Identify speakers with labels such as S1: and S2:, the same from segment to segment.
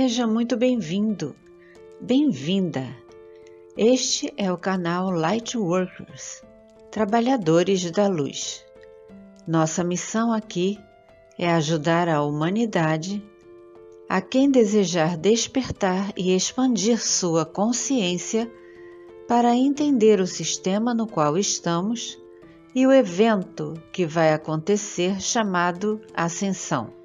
S1: Seja muito bem-vindo, bem-vinda. Este é o canal Lightworkers, Trabalhadores da Luz. Nossa missão aqui é ajudar a humanidade, a quem desejar despertar e expandir sua consciência para entender o sistema no qual estamos e o evento que vai acontecer chamado Ascensão.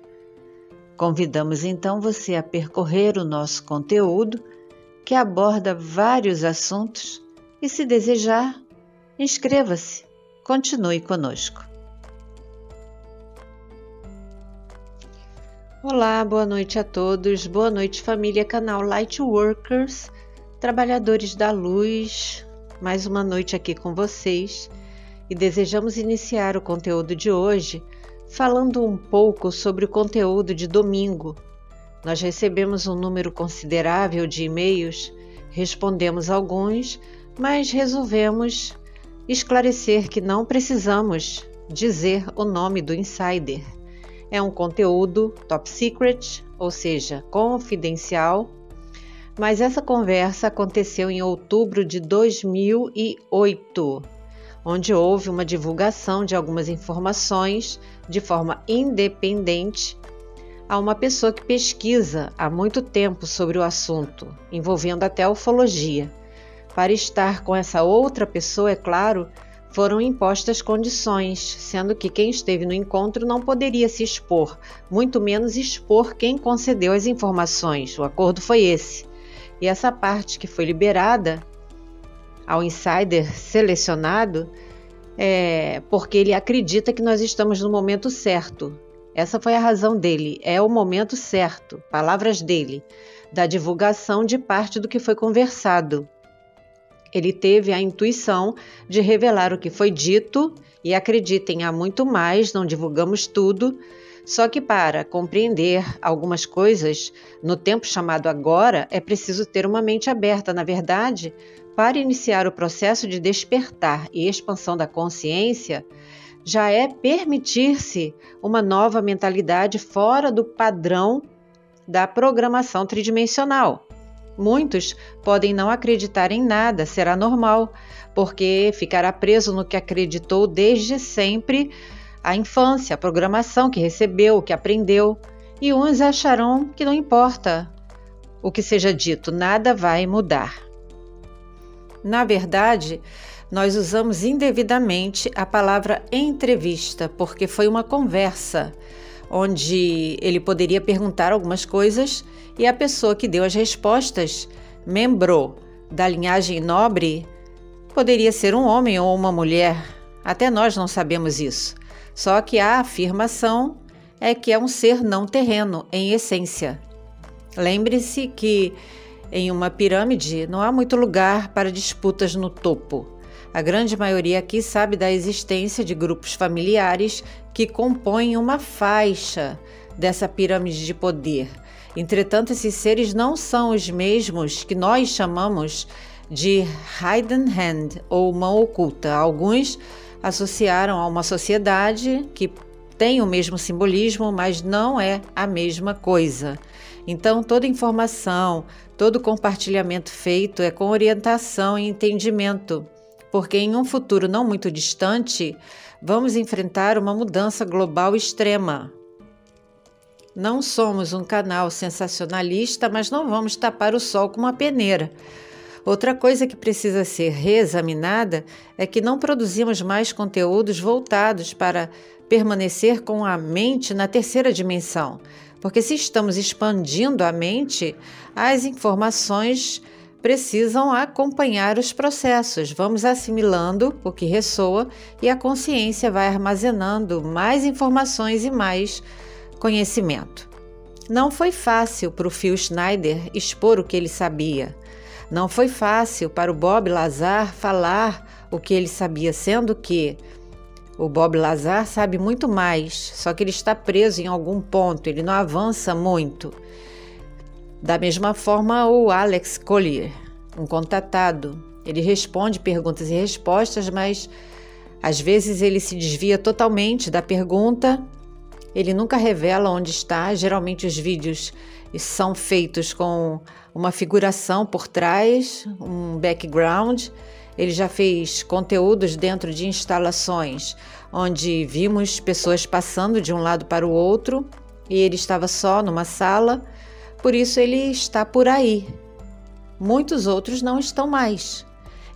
S1: Convidamos então você a percorrer o nosso conteúdo, que aborda vários assuntos, e se desejar, inscreva-se, continue conosco. Olá, boa noite a todos, boa noite família, canal Lightworkers, Trabalhadores da Luz, mais uma noite aqui com vocês, e desejamos iniciar o conteúdo de hoje falando um pouco sobre o conteúdo de domingo. Nós recebemos um número considerável de e-mails, respondemos alguns, mas resolvemos esclarecer que não precisamos dizer o nome do insider. É um conteúdo top secret, ou seja, confidencial, mas essa conversa aconteceu em outubro de 2008, onde houve uma divulgação de algumas informações de forma independente a uma pessoa que pesquisa há muito tempo sobre o assunto, envolvendo até ufologia. Para estar com essa outra pessoa, é claro, foram impostas condições, sendo que quem esteve no encontro não poderia se expor, muito menos expor quem concedeu as informações. O acordo foi esse. E essa parte que foi liberada ao insider selecionado porque ele acredita que nós estamos no momento certo. Essa foi a razão dele, é o momento certo, palavras dele, da divulgação de parte do que foi conversado. Ele teve a intuição de revelar o que foi dito e acreditem, há muito mais, não divulgamos tudo, só que para compreender algumas coisas no tempo chamado agora é preciso ter uma mente aberta. Na verdade, para iniciar o processo de despertar e expansão da consciência, já é permitir-se uma nova mentalidade fora do padrão da programação tridimensional. Muitos podem não acreditar em nada, será normal, porque ficará preso no que acreditou desde sempre, a infância, a programação que recebeu, que aprendeu, e uns acharão que não importa o que seja dito, nada vai mudar. Na verdade, nós usamos indevidamente a palavra entrevista, porque foi uma conversa, onde ele poderia perguntar algumas coisas e a pessoa que deu as respostas, membro da linhagem nobre, poderia ser um homem ou uma mulher, até nós não sabemos isso. Só que a afirmação é que é um ser não terreno, em essência. Lembre-se que em uma pirâmide não há muito lugar para disputas no topo. A grande maioria aqui sabe da existência de grupos familiares que compõem uma faixa dessa pirâmide de poder. Entretanto, esses seres não são os mesmos que nós chamamos de hidden hand ou mão oculta. Alguns associaram a uma sociedade que tem o mesmo simbolismo, mas não é a mesma coisa. Então, toda informação, todo compartilhamento feito é com orientação e entendimento, porque em um futuro não muito distante, vamos enfrentar uma mudança global extrema. Não somos um canal sensacionalista, mas não vamos tapar o sol com uma peneira. Outra coisa que precisa ser reexaminada é que não produzimos mais conteúdos voltados para permanecer com a mente na terceira dimensão, porque se estamos expandindo a mente, as informações precisam acompanhar os processos. Vamos assimilando o que ressoa e a consciência vai armazenando mais informações e mais conhecimento. Não foi fácil para o Phil Schneider expor o que ele sabia. Não foi fácil para o Bob Lazar falar o que ele sabia, sendo que o Bob Lazar sabe muito mais, só que ele está preso em algum ponto, ele não avança muito. Da mesma forma, o Alex Collier, um contatado, ele responde perguntas e respostas, mas às vezes ele se desvia totalmente da pergunta, ele nunca revela onde está, geralmente os vídeos são feitos com uma figuração por trás, um background. Ele já fez conteúdos dentro de instalações onde vimos pessoas passando de um lado para o outro e ele estava só numa sala, por isso ele está por aí. Muitos outros não estão mais.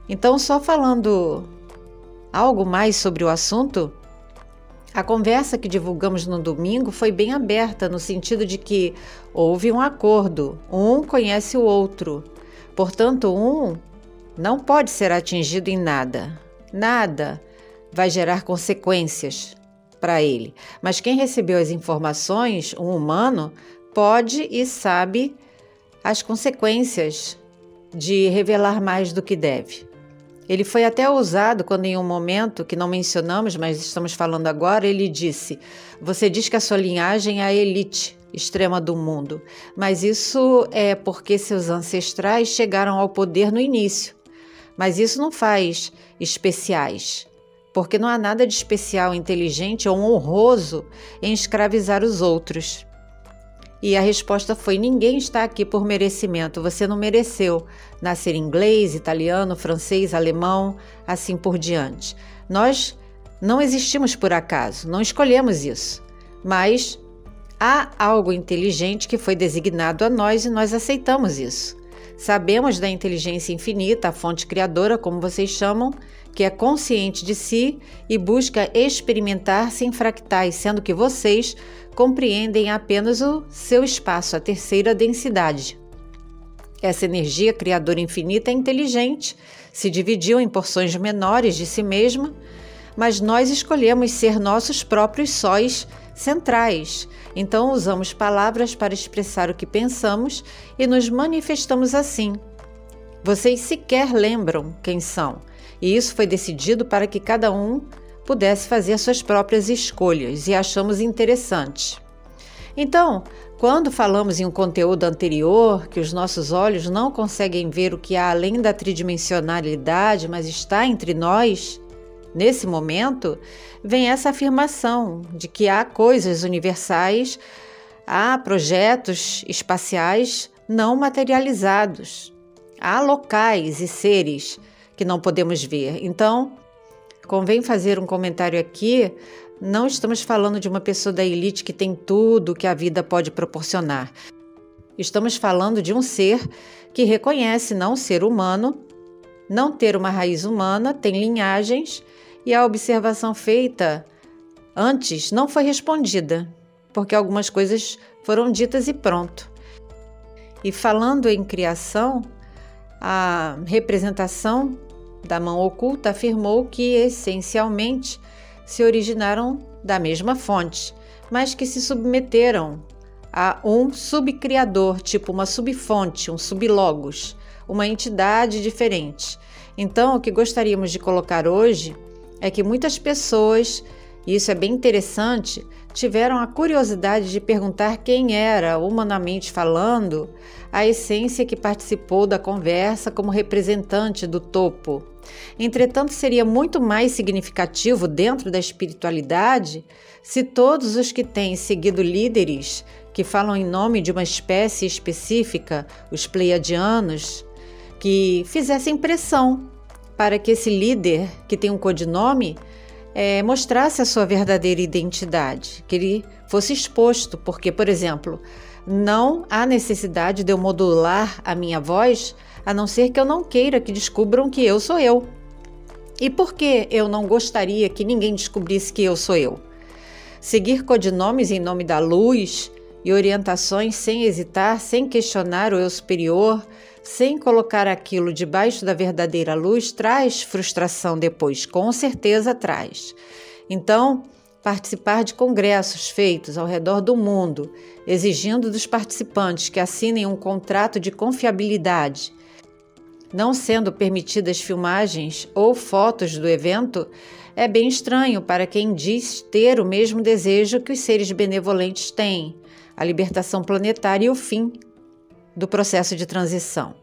S1: Então, só falando algo mais sobre o assunto, a conversa que divulgamos no domingo foi bem aberta, no sentido de que houve um acordo, um conhece o outro, portanto, um não pode ser atingido em nada. Nada vai gerar consequências para ele. Mas quem recebeu as informações, um humano, pode e sabe as consequências de revelar mais do que deve. Ele foi até ousado quando, em um momento que não mencionamos, mas estamos falando agora, ele disse: você diz que a sua linhagem é a elite extrema do mundo, mas isso é porque seus ancestrais chegaram ao poder no início. Mas isso não faz especiais, porque não há nada de especial, inteligente ou honroso em escravizar os outros. E a resposta foi: ninguém está aqui por merecimento, você não mereceu nascer inglês, italiano, francês, alemão, assim por diante. Nós não existimos por acaso, não escolhemos isso, mas há algo inteligente que foi designado a nós e nós aceitamos isso. Sabemos da inteligência infinita, a fonte criadora, como vocês chamam, que é consciente de si e busca experimentar-se em fractais, sendo que vocês compreendem apenas o seu espaço, a terceira densidade. Essa energia criadora infinita é inteligente, se dividiu em porções menores de si mesma, mas nós escolhemos ser nossos próprios sóis centrais. Então usamos palavras para expressar o que pensamos e nos manifestamos assim. Vocês sequer lembram quem são, e isso foi decidido para que cada um pudesse fazer suas próprias escolhas, e achamos interessante. Então, quando falamos em um conteúdo anterior, que os nossos olhos não conseguem ver o que há além da tridimensionalidade, mas está entre nós, nesse momento, vem essa afirmação de que há coisas universais, há projetos espaciais não materializados, há locais e seres que não podemos ver. Então, convém fazer um comentário aqui, não estamos falando de uma pessoa da elite que tem tudo que a vida pode proporcionar. Estamos falando de um ser que reconhece não ser humano, não ter uma raiz humana, tem linhagens, e a observação feita antes não foi respondida, porque algumas coisas foram ditas e pronto. E falando em criação, a representação da mão oculta afirmou que essencialmente se originaram da mesma fonte, mas que se submeteram a um subcriador, tipo uma subfonte, um sublogos, uma entidade diferente. Então, o que gostaríamos de colocar hoje é que muitas pessoas, e isso é bem interessante, tiveram a curiosidade de perguntar quem era, humanamente falando, a essência que participou da conversa como representante do topo. Entretanto, seria muito mais significativo dentro da espiritualidade se todos os que têm seguido líderes que falam em nome de uma espécie específica, os pleiadianos, que fizessem pressão para que esse líder, que tem um codinome, mostrasse a sua verdadeira identidade, que ele fosse exposto, porque, por exemplo, não há necessidade de eu modular a minha voz, a não ser que eu não queira que descubram que eu sou eu. E por que eu não gostaria que ninguém descobrisse que eu sou eu? Seguir codinomes em nome da luz e orientações sem hesitar, sem questionar o eu superior, sem colocar aquilo debaixo da verdadeira luz, traz frustração depois, com certeza traz. Então, participar de congressos feitos ao redor do mundo, exigindo dos participantes que assinem um contrato de confiabilidade, não sendo permitidas filmagens ou fotos do evento, é bem estranho para quem diz ter o mesmo desejo que os seres benevolentes têm, a libertação planetária e o fim do processo de transição.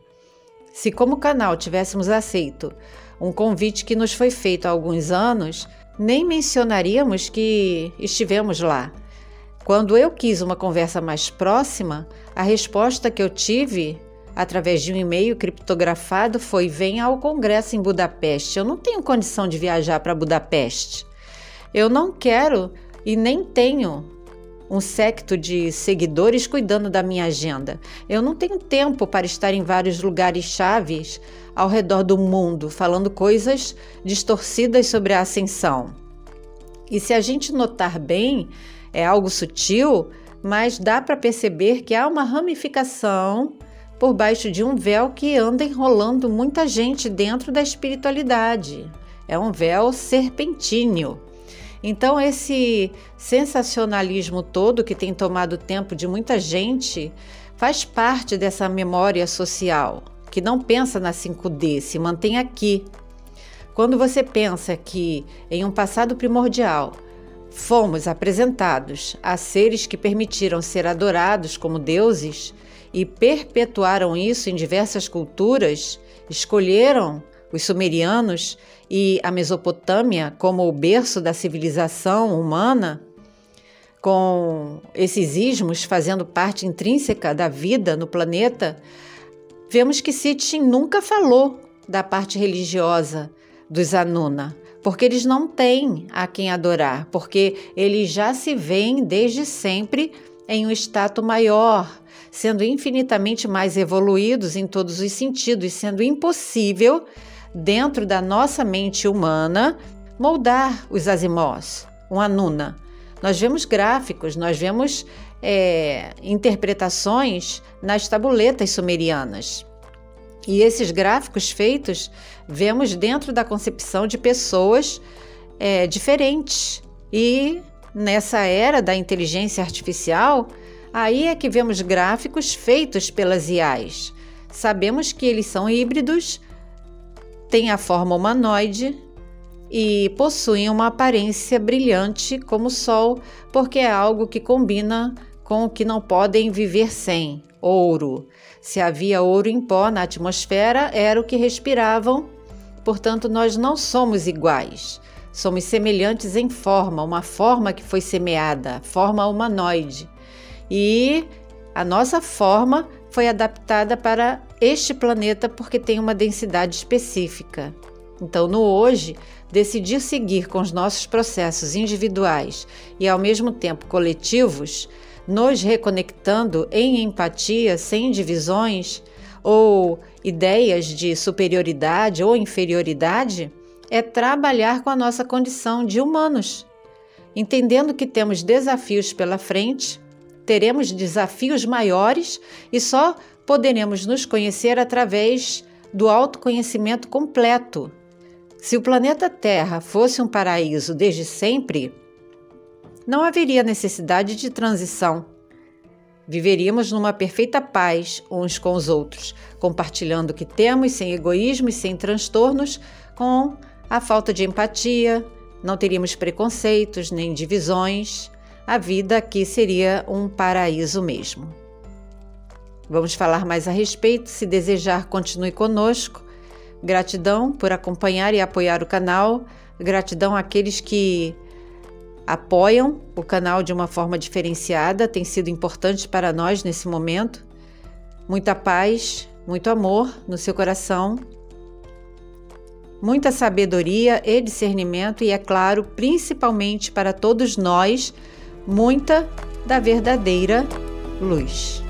S1: Se como canal tivéssemos aceito um convite que nos foi feito há alguns anos, nem mencionaríamos que estivemos lá. Quando eu quis uma conversa mais próxima, a resposta que eu tive através de um e-mail criptografado foi: venha ao congresso em Budapeste. Eu não tenho condição de viajar para Budapeste. Eu não quero e nem tenho um séquito de seguidores cuidando da minha agenda. Eu não tenho tempo para estar em vários lugares chaves ao redor do mundo, falando coisas distorcidas sobre a ascensão. E se a gente notar bem, é algo sutil, mas dá para perceber que há uma ramificação por baixo de um véu que anda enrolando muita gente dentro da espiritualidade. É um véu serpentinho. Então, esse sensacionalismo todo que tem tomado tempo de muita gente faz parte dessa memória social, que não pensa na 5D, se mantém aqui. Quando você pensa que, em um passado primordial, fomos apresentados a seres que permitiram ser adorados como deuses e perpetuaram isso em diversas culturas, escolheram os sumerianos e a Mesopotâmia como o berço da civilização humana, com esses ismos fazendo parte intrínseca da vida no planeta, vemos que Sitchin nunca falou da parte religiosa dos Anuna, porque eles não têm a quem adorar, porque eles já se veem desde sempre em um status maior, sendo infinitamente mais evoluídos em todos os sentidos, sendo impossível, dentro da nossa mente humana, moldar os Azimós, um Anuna. Nós vemos gráficos, nós vemos interpretações nas tabuletas sumerianas. E esses gráficos feitos, vemos dentro da concepção de pessoas diferentes. E nessa era da inteligência artificial, aí é que vemos gráficos feitos pelas IAs. Sabemos que eles são híbridos, têm a forma humanoide e possuem uma aparência brilhante como o Sol, porque é algo que combina com o que não podem viver sem: ouro. Se havia ouro em pó na atmosfera, era o que respiravam. Portanto, nós não somos iguais. Somos semelhantes em forma, uma forma que foi semeada, forma humanoide. E a nossa forma foi adaptada para este planeta porque tem uma densidade específica. Então, no hoje, decidir seguir com os nossos processos individuais e, ao mesmo tempo, coletivos, nos reconectando em empatia, sem divisões ou ideias de superioridade ou inferioridade, é trabalhar com a nossa condição de humanos, entendendo que temos desafios pela frente, teremos desafios maiores e só poderemos nos conhecer através do autoconhecimento completo. Se o planeta Terra fosse um paraíso desde sempre, não haveria necessidade de transição. Viveríamos numa perfeita paz uns com os outros, compartilhando o que temos, sem egoísmo e sem transtornos, com a falta de empatia, não teríamos preconceitos nem divisões. A vida aqui seria um paraíso mesmo. Vamos falar mais a respeito. Se desejar, continue conosco. Gratidão por acompanhar e apoiar o canal. Gratidão àqueles que apoiam o canal de uma forma diferenciada. Tem sido importante para nós nesse momento. Muita paz, muito amor no seu coração. Muita sabedoria e discernimento e, é claro, principalmente para todos nós, muita da verdadeira luz.